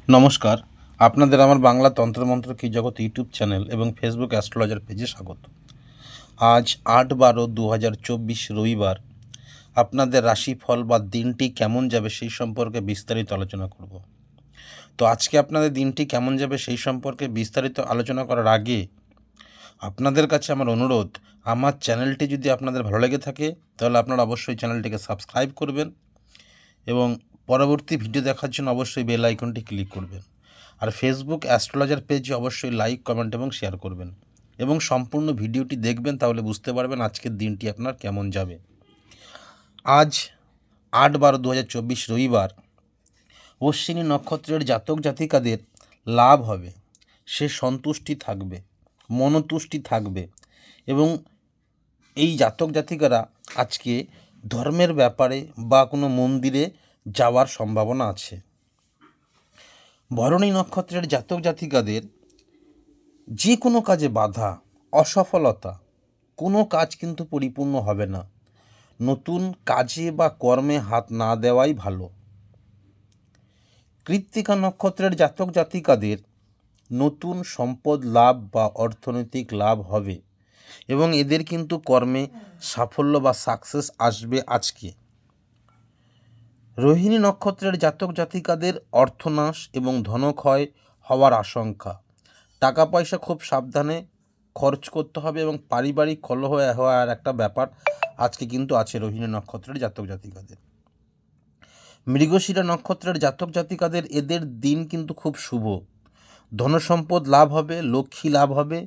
নমস্কার, আপনাদের আমার বাংলা তন্ত্রমন্ত্র কি জগৎ ইউটিউব চ্যানেল এবং ফেসবুক অ্যাস্ট্রোলজার পেজে স্বাগত। আজ ৮/১২/২০২৪ রবিবার আপনাদের রাশিফল বা দিনটি কেমন যাবে সেই সম্পর্কে বিস্তারিত আলোচনা করব। তো আজকে আপনাদের দিনটি কেমন যাবে সেই সম্পর্কে বিস্তারিত আলোচনা করার আগে আপনাদের কাছে আমার অনুরোধ, আমার চ্যানেলটি যদি আপনাদের ভালো লেগে থাকে তাহলে আপনারা অবশ্যই চ্যানেলটিকে সাবস্ক্রাইব করবেন এবং পরবর্তী ভিডিও দেখার জন্য অবশ্যই বেল আইকনটি ক্লিক করবেন। আর ফেসবুক অ্যাস্ট্রোলজার পেজে অবশ্যই লাইক, কমেন্ট এবং শেয়ার করবেন এবং সম্পূর্ণ ভিডিওটি দেখবেন, তাহলে বুঝতে পারবেন আজকের দিনটি আপনার কেমন যাবে। আজ ৮/১২/২০২৪ রবিবার অশ্বিনী নক্ষত্রের জাতক জাতিকাদের লাভ হবে, সে সন্তুষ্টি থাকবে, মনতুষ্টি থাকবে এবং এই জাতক জাতিকারা আজকে ধর্মের ব্যাপারে বা কোনো মন্দিরে যাওয়ার সম্ভাবনা আছে। ভরণী নক্ষত্রের জাতক জাতিকাদের যে কোনো কাজে বাধা, অসফলতা, কোনো কাজ কিন্তু পরিপূর্ণ হবে না। নতুন কাজে বা কর্মে হাত না দেওয়াই ভালো। কৃত্তিকা নক্ষত্রের জাতক জাতিকাদের নতুন সম্পদ লাভ বা অর্থনৈতিক লাভ হবে এবং এদের কিন্তু কর্মে সাফল্য বা সাকসেস আসবে আজকে। রোহিণী নক্ষত্রের জাতক জাতিকাদের অর্থনাশ এবং ধনক্ষয় হওয়ার আশঙ্কা। টাকা পয়সা খুব সাবধানে খরচ করতে হবে এবং পারিবারিক কলহ হওয়ার একটা ব্যাপার আজকে কিন্তু আছে রোহিণী নক্ষত্রের জাতক জাতিকাদের। মৃগশিরা নক্ষত্রের জাতক জাতিকাদের এদের দিন কিন্তু খুব শুভ। ধনসম্পদ লাভ হবে, লক্ষ্মী লাভ হবে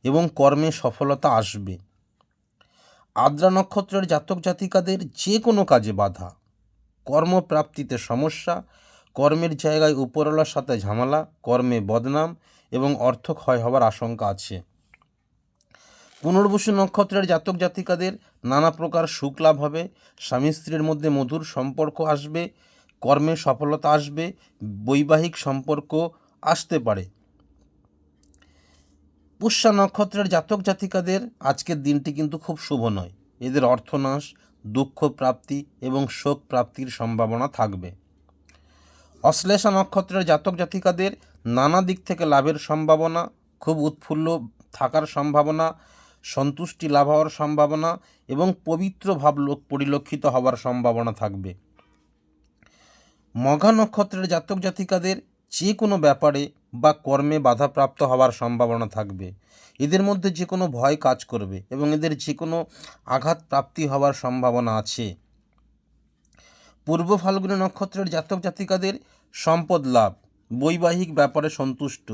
এবং কর্মে সফলতা আসবে। আদ্রা নক্ষত্রের জাতক জাতিকাদের যে কোনো কাজে বাধা, কর্মপ্রাপ্তিতে সমস্যা, কর্মের জায়গায় উপরওয়ালার সাথে ঝামেলা, কর্মে বদনাম এবং অর্থ ক্ষয় হওয়ার আশঙ্কা আছে। পুনর্বসু নক্ষত্রের জাতক জাতিকাদের নানা প্রকার সুখ লাভ হবে, স্বামী স্ত্রীর মধ্যে মধুর সম্পর্ক আসবে, কর্মে সফলতা আসবে, বৈবাহিক সম্পর্ক আসতে পারে। পুষ্যা নক্ষত্রের জাতক জাতিকাদের আজকের দিনটি কিন্তু খুব শুভ নয়। এদের অর্থনাশ, দুঃখ প্রাপ্তি এবং শোক প্রাপ্তির সম্ভাবনা থাকবে। অশ্লেষা নক্ষত্রের জাতক জাতিকাদের নানা দিক থেকে লাভের সম্ভাবনা, খুব উৎফুল্ল থাকার সম্ভাবনা, সন্তুষ্টি লাভ হওয়ার সম্ভাবনা এবং পবিত্র ভাব পরিলক্ষিত হওয়ার সম্ভাবনা থাকবে। মঘা নক্ষত্রের জাতক জাতিকাদের যে কোনো ব্যাপারে বা কর্মে বাধাপ্রাপ্ত হওয়ার সম্ভাবনা থাকবে। এদের মধ্যে যে কোনো ভয় কাজ করবে এবং এদের যে কোনো আঘাত প্রাপ্তি হওয়ার সম্ভাবনা আছে। পূর্ব ফাল্গুনী নক্ষত্রের জাতক জাতিকাদের সম্পদ লাভ, বৈবাহিক ব্যাপারে সন্তুষ্ট,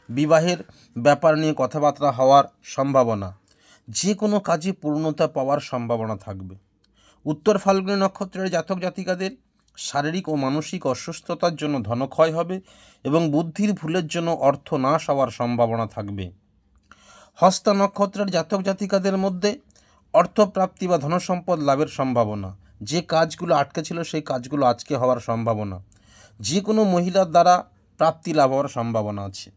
বিবাহের ব্যাপার নিয়ে কথাবার্তা হওয়ার সম্ভাবনা, যে কোনো কাজে পূর্ণতা পাওয়ার সম্ভাবনা থাকবে। উত্তর ফাল্গুনী নক্ষত্রের জাতক জাতিকাদের শারীরিক ও মানসিক অসুস্থতার জন্য ধনক্ষয় হবে এবং বুদ্ধির ভুলের জন্য অর্থ নাশ হওয়ার সম্ভাবনা থাকবে। হস্তা নক্ষত্রের জাতক জাতিকাদের মধ্যে অর্থপ্রাপ্তি বা ধনসম্পদ লাভের সম্ভাবনা, যে কাজগুলো আটকে ছিল সেই কাজগুলো আজকে হওয়ার সম্ভাবনা, যে কোনো মহিলার দ্বারা প্রাপ্তি লাভ হওয়ার সম্ভাবনা আছে।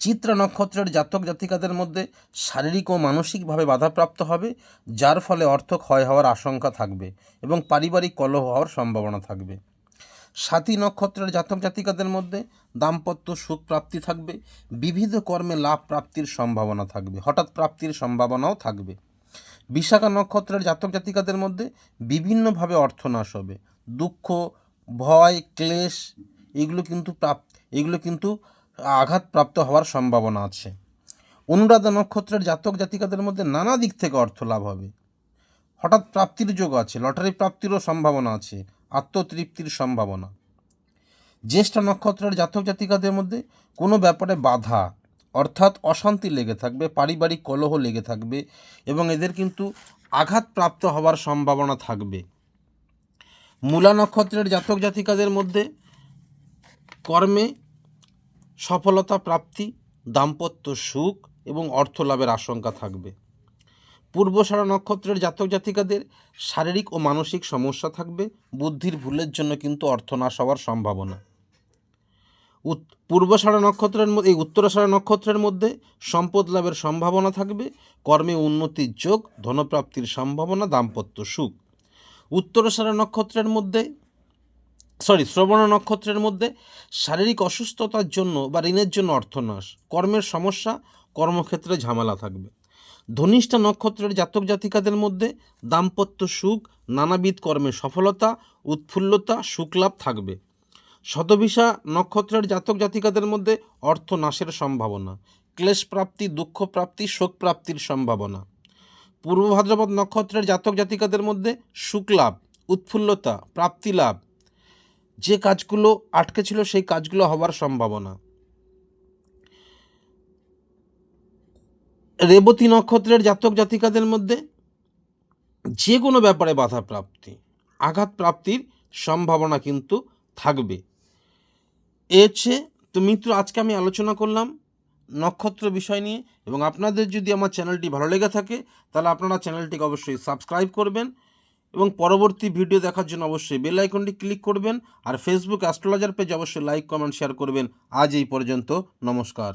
চিত্রা নক্ষত্রের জাতক জাতিকাদের মধ্যে শারীরিক ও মানসিকভাবে বাধাপ্রাপ্ত হবে, যার ফলে অর্থ ক্ষয় হওয়ার আশঙ্কা থাকবে এবং পারিবারিক কলহ হওয়ার সম্ভাবনা থাকবে। স্বাতী নক্ষত্রের জাতক জাতিকাদের মধ্যে দাম্পত্য সুখ প্রাপ্তি থাকবে, বিবিধ কর্মে লাভ প্রাপ্তির সম্ভাবনা থাকবে, হঠাৎ প্রাপ্তির সম্ভাবনাও থাকবে। বিশাখা নক্ষত্রের জাতক জাতিকাদের মধ্যে বিভিন্নভাবে অর্থনাশ হবে, দুঃখ, ভয়, ক্লেশ এগুলো কিন্তু আঘাতপ্রাপ্ত হওয়ার সম্ভাবনা আছে। অনুরাধা নক্ষত্রের জাতক জাতিকাদের মধ্যে নানা দিক থেকে অর্থ লাভ হবে, হঠাৎ প্রাপ্তির যোগ আছে, লটারি প্রাপ্তিরও সম্ভাবনা আছে, আত্মতৃপ্তির সম্ভাবনা। জ্যেষ্ঠা নক্ষত্রের জাতক জাতিকাদের মধ্যে কোনো ব্যাপারে বাধা অর্থাৎ অশান্তি লেগে থাকবে, পারিবারিক কলহ লেগে থাকবে এবং এদের কিন্তু আঘাতপ্রাপ্ত হওয়ার সম্ভাবনা থাকবে। মূলা নক্ষত্রের জাতক জাতিকাদের মধ্যে কর্মে সফলতা প্রাপ্তি, দাম্পত্য সুখ এবং অর্থ লাভের আশঙ্কা থাকবে। পূর্বষাঢ়া নক্ষত্রের জাতক জাতিকাদের শারীরিক ও মানসিক সমস্যা থাকবে, বুদ্ধির ভুলের জন্য কিন্তু অর্থনাশ হওয়ার সম্ভাবনা। উত্তরাষাঢ়া নক্ষত্রের মধ্যে সম্পদ লাভের সম্ভাবনা থাকবে, কর্মে উন্নতির যোগ, ধনপ্রাপ্তির সম্ভাবনা, দাম্পত্য সুখ। উত্তরাষাঢ়া নক্ষত্রের মধ্যে শ্রবণা নক্ষত্রের মধ্যে শারীরিক অসুস্থতার জন্য বা ঋণের জন্য অর্থনাশ, কর্মের সমস্যা, কর্মক্ষেত্রে ঝামেলা থাকবে। ধনিষ্ঠা নক্ষত্রের জাতক জাতিকাদের মধ্যে দাম্পত্য সুখ, নানাবিধ কর্মে সফলতা, উৎফুল্লতা, সুখলাভ থাকবে। শতভিষা নক্ষত্রের জাতক জাতিকাদের মধ্যে অর্থ নাশের সম্ভাবনা, ক্লেশ প্রাপ্তি, দুঃখ প্রাপ্তি, শোক প্রাপ্তির সম্ভাবনা। পূর্ব ভাদ্রপদ নক্ষত্রের জাতক জাতিকাদের মধ্যে সুখলাভ, উৎফুল্লতা, প্রাপ্তিলাভ, যে কাজগুলো আটকে ছিল সেই কাজগুলো হওয়ার সম্ভাবনা। রেবতী নক্ষত্রের জাতক জাতিকাদের মধ্যে যে কোনো ব্যাপারে বাধা প্রাপ্তি, আঘাত প্রাপ্তির সম্ভাবনা কিন্তু থাকবে। তো মিত্র, আজকে আমি আলোচনা করলাম নক্ষত্র বিষয় নিয়ে, এবং আপনাদের যদি আমার চ্যানেলটি ভালো লেগে থাকে তাহলে আপনারা চ্যানেলটিকে অবশ্যই সাবস্ক্রাইব করবেন এবং পরবর্তী ভিডিও দেখার জন্য অবশ্যই বেল আইকনটি ক্লিক করবেন। আর ফেসবুক অ্যাস্ট্রোলজার পেজ অবশ্যই লাইক, কমেন্ট, শেয়ার করবেন। আজ এই পর্যন্ত, নমস্কার।